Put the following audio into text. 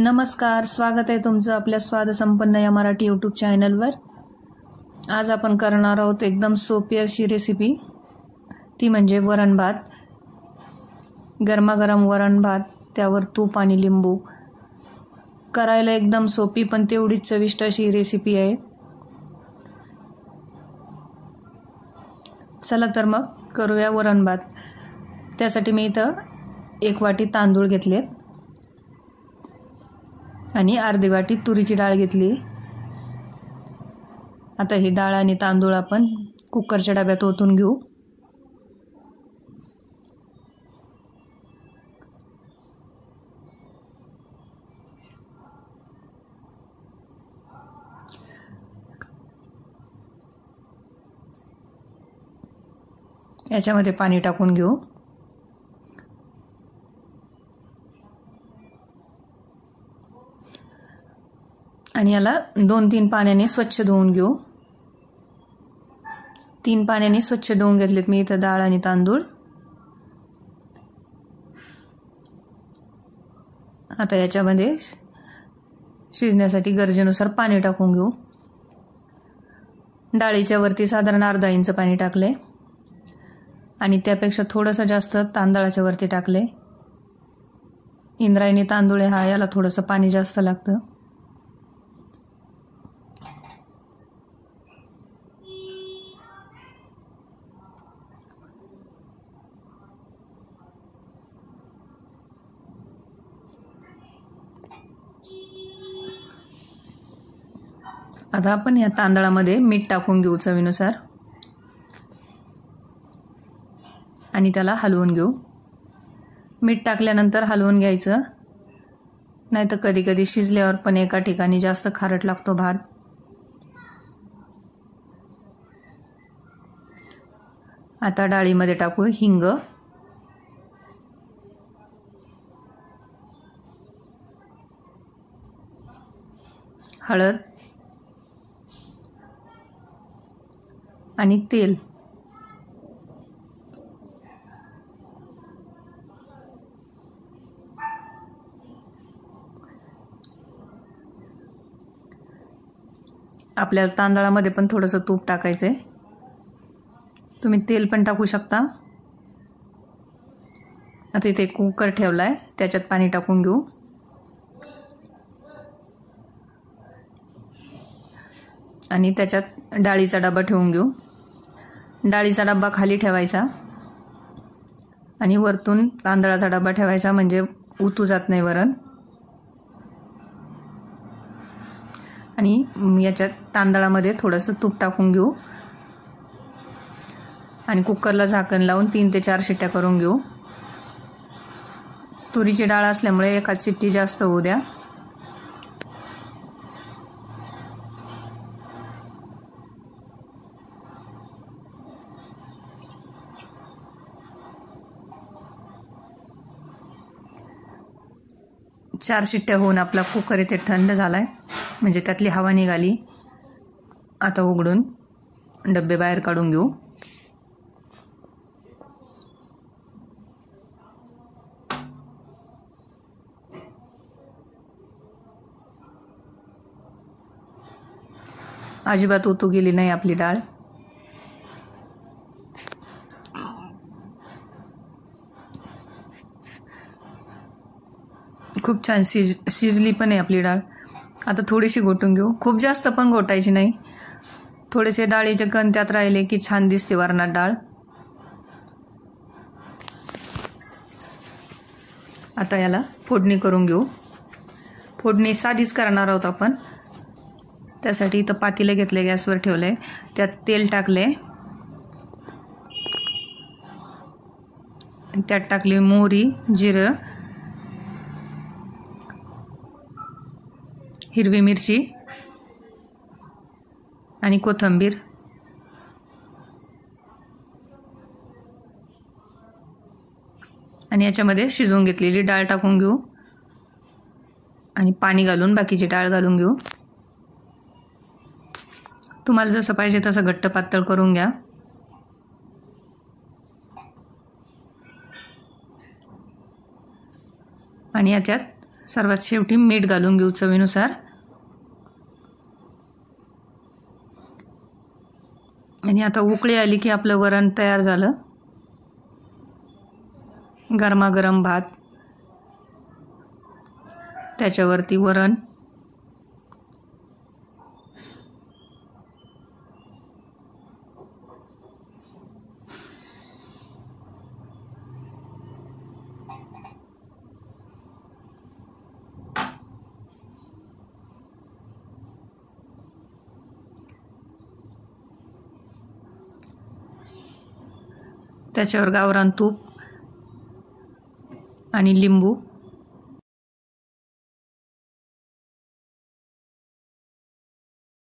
नमस्कार, स्वागत आहे तुमचं आपल्या स्वादसंपन्न या मराठी यूट्यूब चॅनलवर। आज आपण करणार आहोत एकदम सोपी अशी रेसिपी, ती म्हणजे वरण भात। गरमागरम वरण भात, त्यावर तूप आणि लिंबू। करायला एकदम सोपी पण तेवढीच चविष्ट अशी रेसिपी आहे। चला तर मग करूया वरण भात। त्यासाठी मी इथं 1 वाटी तांदूळ घेतलेत आणि अर्धी वाटी तुरीची डाळ घेतली। आता ही डाळ आणि तांदूळ आपण कुकरच्या डब्यात ओतून घेऊ। याच्यामध्ये पाणी टाकून घेऊ। आणि याला 2-3 पाण्याने स्वच्छ धुवून घेऊ। 3 पाण्याने स्वच्छ धुवून घेतलेत मी इथं डाळ आणि तांदूळ। आता याच्यामध्ये शिजण्यासाठी गरजेनुसार पाणी टाकून घेऊ। डाळीच्या वरती साधारण अर्धा इंच पाणी टाकले आणि त्यापेक्षा थोडंसं जास्त तांदळाच्या वरती टाकले। इंद्रायणी तांदूळ हा याला थोडंसं पाणी जास्त लागतं। आता आपण या तांदळामध्ये मीठ टाकून घेऊ चवीनुसार आणि त्याला हलवून घेऊ। मीठ टाकल्यानंतर हलवून घ्यायचं, नाहीतर कधी कधी शिजल्यावर पण एका ठिकाणी जास्त खारट लागतो भात। आता डाळीमध्ये टाकू हिंग, हळद आणि तेल। आपल्याला तांदळामध्ये पण थोडंसं तूप टाकायचं आहे, तुम्ही तेल पण टाकू शकता। आता इथे कुकर ठेवला आहे, त्याच्यात पाणी टाकून घेऊ आणि त्याच्यात डाळीचा डबा ठेवून घेऊ। डाळीचा डबा खाली ठेवायचा आणि वरतून तांदळाचा डबा ठेवायचा, म्हणजे उतू जात नाही वरण। आणि याच्यात तांदळामध्ये थोडंसं तूप टाकून घेऊ आणि कुकरला झाकण लावून 3 ते 4 शिट्ट्या करून घेऊ। तुरीची डाळ असल्यामुळे एखाद शिट्टी जास्त होऊ द्या। चार शिट्ट्या होऊन आपला कुकर इथे थंड झालाय, म्हणजे त्यातली हवा निघाली। आता उघडून डब्बे बाहेर काढून घेऊ। अजिबात ओतू गेली नाही आपली डाळ। खूप छान शिजली पण आहे आपली डाळ। आता थोडीशी घोटून घेऊ, खूप जास्त पण घोटायची नाही। थोडेसे डाळीचे कण त्यात राहिले की छान दिसते वरणात डाळ। आता याला फोडणी करून घेऊ। फोडणी साधीच करणार आहोत आपण, त्यासाठी इथं पातेलं घेतले, गॅसवर ठेवले, त्यात तेल टाकले, त्यात टाकली मोहरी, जिरं, हिरवी मिरची आणि कोथिंबीर। आणि याच्यामध्ये शिजवून घेतलेली डाळ टाकून घेऊ आणि पाणी घालून बाकीची डाळ घालून घेऊ। तुम्हाला जसं पाहिजे तसं घट्ट पातळ करून घ्या। आणि याच्यात सर्वात शेवटी मीठ घालून घेऊ चवीनुसार. आणि आता उकळी आली की आपलं वरण तयार झालं. गरमागरम भात, त्याच्यावरती वरण, त्याच्यावर गावरान तूप आणि लिंबू.